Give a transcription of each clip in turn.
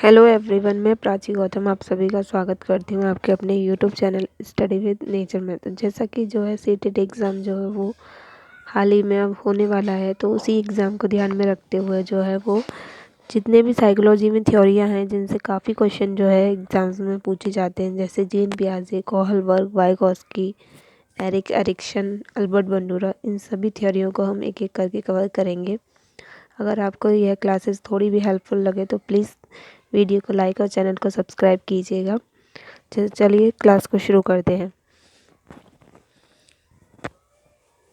Hello everyone, मैं प्राची गौतम आप सभी का स्वागत करती हूँ आपके अपने YouTube channel study with nature में। तो जैसा कि जो है सीटेट एग्ज़ाम जो है वो हाल ही में अब होने वाला है, तो उसी एग्ज़ाम को ध्यान में रखते हुए जो है वो जितने भी साइकोलॉजी में थ्योरियाँ हैं जिनसे काफ़ी क्वेश्चन जो है एग्ज़ाम्स में पूछे जाते हैं, जैसे जीन पियाजे, Kohlberg, Vygotsky, Erik Erikson, Albert Bandura, इन सभी थ्योरियों को हम एक एक करके कवर करेंगे। अगर आपको यह क्लासेस थोड़ी भी हेल्पफुल लगे तो प्लीज़ वीडियो को लाइक और चैनल को सब्सक्राइब कीजिएगा। चलिए क्लास को शुरू करते हैं।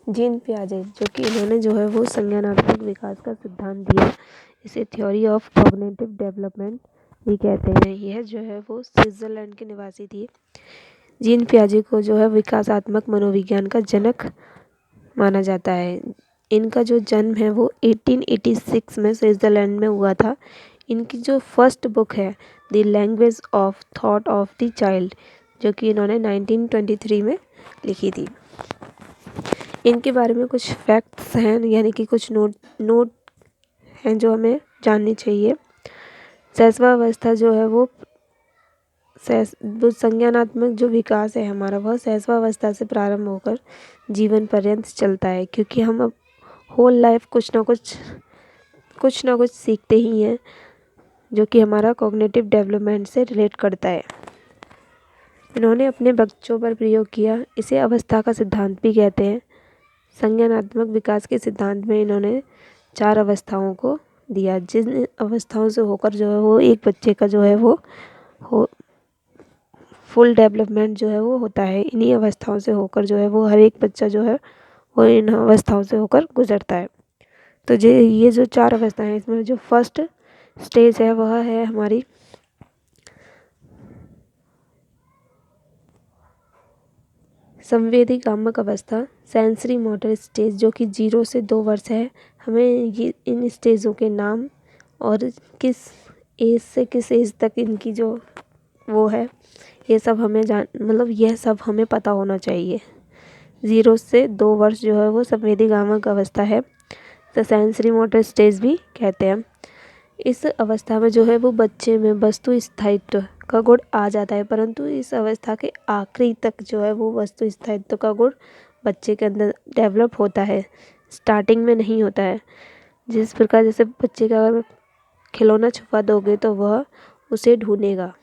जीन पियाजे, जो कि इन्होंने जो है वो संज्ञानात्मक विकास का सिद्धांत दिया, इसे थ्योरी ऑफ कॉग्निटिव डेवलपमेंट भी कहते हैं। यह जो है वो स्विट्ज़रलैंड के निवासी थी। जीन पियाजे को जो है विकासात्मक मनोविज्ञान का जनक माना जाता है। इनका जो जन्म है वो 1886 में स्विट्ज़रलैंड में हुआ था। इनकी जो फर्स्ट बुक है the language of thought of the child, जो कि इन्होंने 1923 में लिखी थी। इनके बारे में कुछ फैक्ट्स हैं, यानी कि कुछ नोट हैं जो हमें जाननी चाहिए। शैशवावस्था जो है वो संज्ञानात्मक जो विकास है हमारा, वह शैशवावस्था से प्रारंभ होकर जीवन पर्यंत चलता है, क्योंकि हम अब होल लाइफ कुछ ना कुछ सीखते ही हैं, जो कि हमारा कॉग्निटिव डेवलपमेंट से रिलेट करता है। इन्होंने अपने बच्चों पर प्रयोग किया, इसे अवस्था का सिद्धांत भी कहते हैं। संज्ञानात्मक विकास के सिद्धांत में इन्होंने 4 अवस्थाओं को दिया, जिन अवस्थाओं से होकर जो है वो एक बच्चे का जो है वो फुल डेवलपमेंट जो है वो होता है। इन्हीं अवस्थाओं से होकर जो है वो हर एक बच्चा जो है वो इन अवस्थाओं से होकर गुजरता है। तो ये जो 4 अवस्थाएं हैं, इसमें जो फर्स्ट स्टेज है वह है हमारी संवेदी कामक अवस्था, सेंसरी मोटर स्टेज, जो कि 0 से 2 वर्ष है। हमें ये इन स्टेजों के नाम और किस एज से किस एज तक इनकी जो वो है, ये सब हमें यह सब हमें पता होना चाहिए। 0 से 2 वर्ष जो है वो संवेदी कामक अवस्था है, तो सेंसरी मोटर स्टेज भी कहते हैं। इस अवस्था में जो है वो बच्चे में वस्तु स्थायित्व का गुण आ जाता है, परंतु इस अवस्था के आखिरी तक जो है वो वस्तु स्थायित्व का गुण बच्चे के अंदर डेवलप होता है, स्टार्टिंग में नहीं होता है। जिस प्रकार जैसे बच्चे का अगर खिलौना छुपा दोगे तो वह उसे ढूंढेगा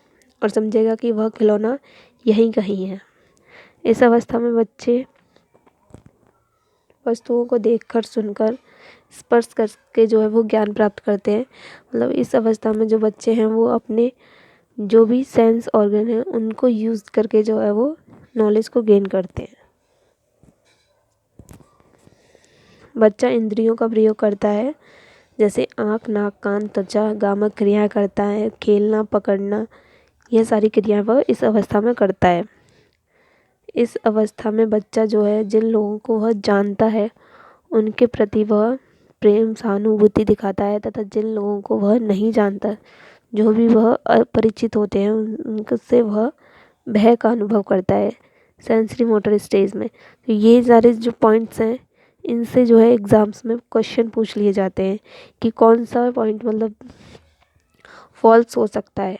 और समझेगा कि वह खिलौना यहीं कहीं है। इस अवस्था में बच्चे वस्तुओं को देखकर, सुनकर, स्पर्श करके जो है वो ज्ञान प्राप्त करते हैं। इस अवस्था में जो बच्चे हैं वो अपने जो भी सेंस ऑर्गन है उनको यूज़ करके जो है वो नॉलेज को गेन करते हैं। बच्चा इंद्रियों का प्रयोग करता है, जैसे आँख, नाक, कान, त्वचा, गामक क्रियाएं करता है, खेलना, पकड़ना, यह सारी क्रियाएं वह इस अवस्था में करता है। इस अवस्था में बच्चा जो है जिन लोगों को वह जानता है उनके प्रति वह प्रेम, सहानुभूति दिखाता है, तथा जिन लोगों को वह नहीं जानता, जो भी वह अपरिचित होते हैं, उनसे वह भय का अनुभव करता है सेंसरी मोटर स्टेज में। तो ये सारे जो पॉइंट्स हैं, इनसे जो है एग्ज़ाम्स में क्वेश्चन पूछ लिए जाते हैं कि कौन सा पॉइंट फॉल्स हो सकता है।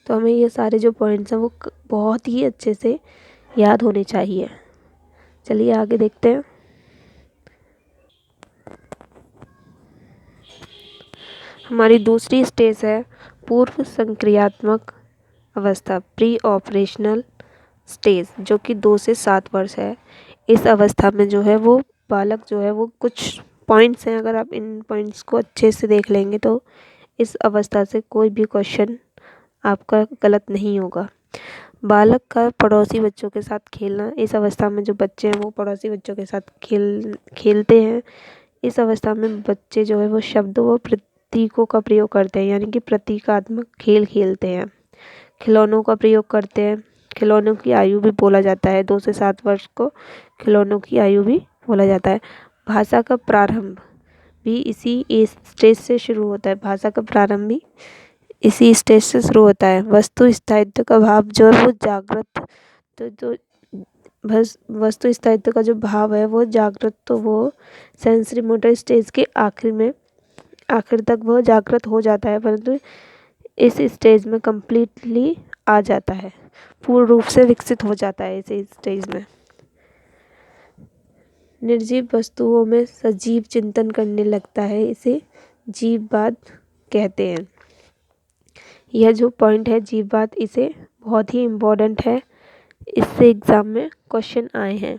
तो हमें ये सारे जो पॉइंट्स हैं वो बहुत ही अच्छे से याद होने चाहिए। चलिए आगे देखते हैं। हमारी दूसरी स्टेज है पूर्व संक्रियात्मक अवस्था, प्री ऑपरेशनल स्टेज, जो कि 2 से 7 वर्ष है। इस अवस्था में जो है वो बालक जो है वो कुछ पॉइंट्स हैं, अगर आप इन पॉइंट्स को अच्छे से देख लेंगे तो इस अवस्था से कोई भी क्वेश्चन आपका गलत नहीं होगा। बालक का पड़ोसी बच्चों के साथ खेलना, इस अवस्था में जो बच्चे हैं वो पड़ोसी बच्चों के साथ खेलते हैं। इस अवस्था में बच्चे जो है वो शब्दों व प्रतीकों का प्रयोग करते हैं, यानी कि प्रतीकात्मक खेल खेलते हैं। खिलौनों का प्रयोग करते हैं। खिलौनों की आयु भी बोला जाता है, 2 से 7 वर्ष को खिलौनों की आयु भी बोला जाता है। भाषा का प्रारंभ भी इसी स्टेज से शुरू होता है। भाषा का प्रारंभ भी इसी स्टेज से शुरू होता है। वस्तु स्थायित्व का भाव जो है वो जागृत, तो वस्तु स्थायित्व का जो भाव है वो जागृत, तो वो सेंसरी मोटर स्टेज के आखिरी में आखिर तक वह जागृत हो जाता है, परंतु इस स्टेज में कंप्लीटली आ जाता है, पूर्ण रूप से विकसित हो जाता है इस स्टेज में। निर्जीव वस्तुओं में सजीव चिंतन करने लगता है, इसे जीववाद कहते हैं। यह जो पॉइंट है जीववाद, इसे बहुत ही इम्पोर्टेंट है, इससे एग्जाम में क्वेश्चन आए हैं।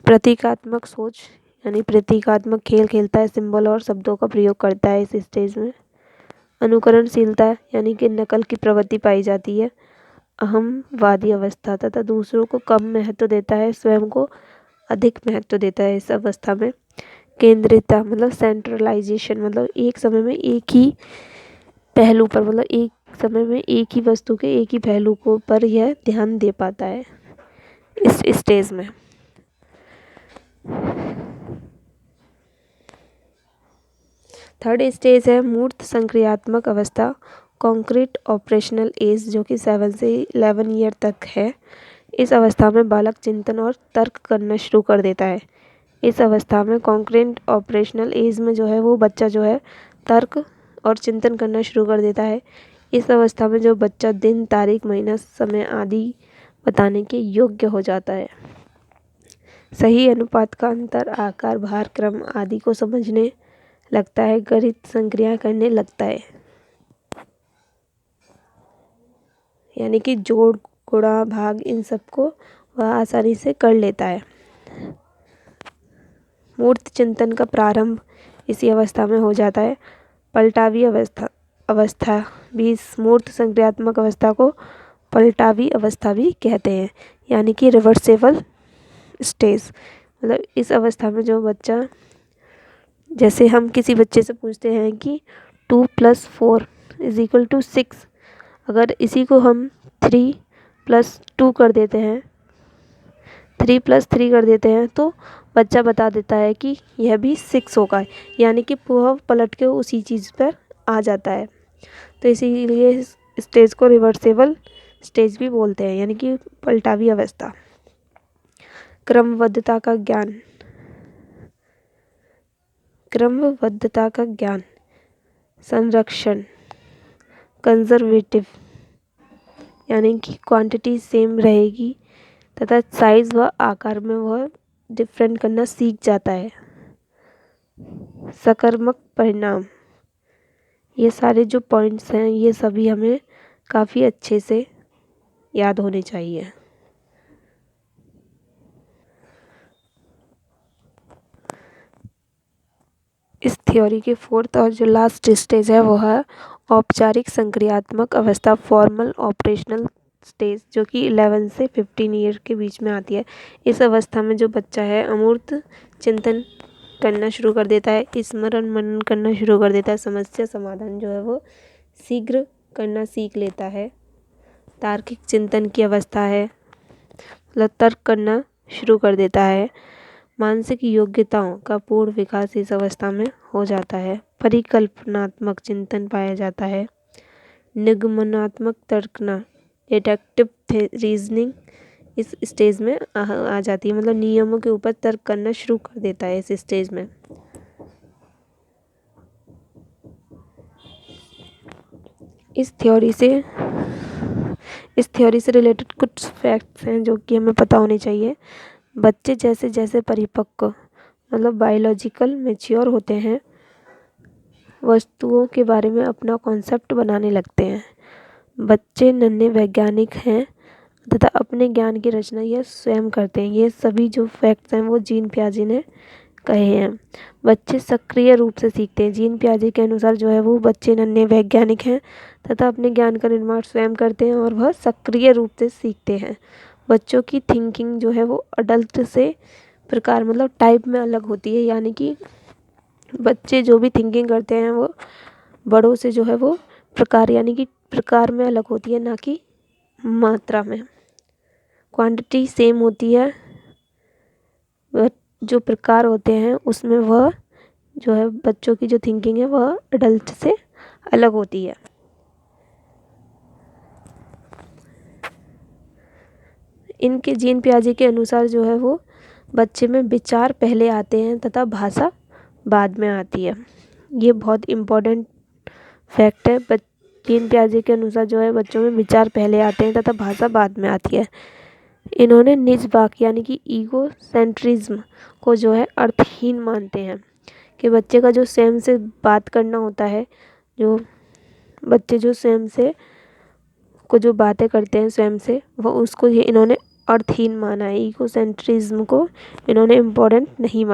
प्रतीकात्मक सोच यानी प्रतीकात्मक खेल खेलता है, सिंबल और शब्दों का प्रयोग करता है इस स्टेज में। अनुकरणशीलता यानी कि नकल की प्रवृत्ति पाई जाती है। अहमवादी अवस्था तथा दूसरों को कम महत्व देता है, स्वयं को अधिक महत्व देता है इस अवस्था में। केंद्रितता मतलब सेंट्रलाइजेशन, मतलब एक समय में एक ही पहलू पर, मतलब एक समय में एक ही वस्तु के एक ही पहलू को पर यह ध्यान दे पाता है इस स्टेज में। थर्ड स्टेज है मूर्त संक्रियात्मक अवस्था, कॉन्क्रीट ऑपरेशनल एज, जो कि 7 से 11 ईयर तक है। इस अवस्था में बालक चिंतन और तर्क करना शुरू कर देता है। इस अवस्था में कॉन्क्रीट ऑपरेशनल एज में जो है वो बच्चा जो है तर्क और चिंतन करना शुरू कर देता है। इस अवस्था में जो बच्चा दिन, तारीख, महीना, समय आदि बताने के योग्य हो जाता है। सही अनुपात का अंतर, आकार, भार, क्रम आदि को समझने लगता है, गणित संक्रिया करने लगता है, यानी कि जोड़, गुणा, भाग इन सबको वह आसानी से कर लेता है। मूर्त चिंतन का प्रारंभ इसी अवस्था में हो जाता है। पलटावी अवस्था भी इस मूर्त संक्रियात्मक अवस्था को पलटावी अवस्था भी कहते हैं, यानी कि रिवर्सेबल स्टेज। मतलब इस अवस्था में जो बच्चा, जैसे हम किसी बच्चे से पूछते हैं कि 2 + 4 = 6, अगर इसी को हम 3 + 2 कर देते हैं, 3 + 3 कर देते हैं, तो बच्चा बता देता है कि यह भी 6 होगा, यानी कि वह पलट के उसी चीज़ पर आ जाता है। तो इसीलिए इस स्टेज को रिवर्सेबल स्टेज भी बोलते हैं, यानी कि पलटावी अवस्था। क्रमबद्धता का ज्ञान, क्रमबद्धता का ज्ञान, संरक्षण, कंजर्वेटिव, यानी कि क्वांटिटी सेम रहेगी तथा साइज व आकार में वह डिफरेंट करना सीख जाता है। सकारात्मक परिणाम, ये सारे जो पॉइंट्स हैं ये सभी हमें काफ़ी अच्छे से याद होने चाहिए। इस थ्योरी के फोर्थ और जो लास्ट स्टेज है वो है औपचारिक संक्रियात्मक अवस्था, फॉर्मल ऑपरेशनल स्टेज, जो कि 11 से 15 ईयर के बीच में आती है। इस अवस्था में जो बच्चा है अमूर्त चिंतन करना शुरू कर देता है, स्मरण मनन करना शुरू कर देता है, समस्या समाधान जो है वो शीघ्र करना सीख लेता है। तार्किक चिंतन की अवस्था है, मतलब तर्क करना शुरू कर देता है। मानसिक योग्यताओं का पूर्ण विकास इस अवस्था में हो जाता है। परिकल्पनात्मक चिंतन पाया जाता है। निगमनात्मक तर्कना, डिडक्टिव रीजनिंग इस स्टेज में आ जाती है, मतलब नियमों के ऊपर तर्क करना शुरू कर देता है इस स्टेज में। इस थ्योरी से रिलेटेड कुछ फैक्ट्स हैं जो कि हमें पता होने चाहिए। बच्चे जैसे जैसे परिपक्व, मतलब बायोलॉजिकल मैच्योर होते हैं, वस्तुओं के बारे में अपना कॉन्सेप्ट बनाने लगते हैं। बच्चे नन्हे वैज्ञानिक हैं तथा अपने ज्ञान की रचना यह स्वयं करते हैं। ये सभी जो फैक्ट्स हैं वो जीन पियाजे ने कहे हैं। बच्चे सक्रिय रूप से सीखते हैं। जीन पियाजे के अनुसार जो है वो बच्चे नन्हे वैज्ञानिक हैं तथा अपने ज्ञान का निर्माण स्वयं करते हैं और वह सक्रिय रूप से सीखते हैं। बच्चों की थिंकिंग जो है वो अडल्ट से प्रकार, मतलब टाइप में अलग होती है, यानी कि बच्चे जो भी थिंकिंग करते हैं वो बड़ों से जो है वो प्रकार, यानी कि प्रकार में अलग होती है, ना कि मात्रा में। क्वांटिटी सेम होती है, वह जो प्रकार होते हैं उसमें वह जो है बच्चों की जो थिंकिंग है वह अडल्ट से अलग होती है। इनके जीन पियाजे के अनुसार जो है वो बच्चे में विचार पहले आते हैं तथा भाषा बाद में आती है। ये बहुत इम्पोर्टेंट फैक्ट है। जीन पियाजे के अनुसार जो है बच्चों में विचार पहले आते हैं तथा भाषा बाद में आती है। इन्होंने निज वाक्य यानी कि ईगो सेंट्रिज्म को जो है अर्थहीन मानते हैं कि बच्चे का जो स्वयं से बात करना होता है, जो बच्चे जो स्वयं से को जो बातें करते हैं स्वयं से, वो उसको ये इन्होंने अर्थहीन माना है। ईगो सेंट्रिज्म को इन्होंने इम्पोर्टेंट नहीं माना।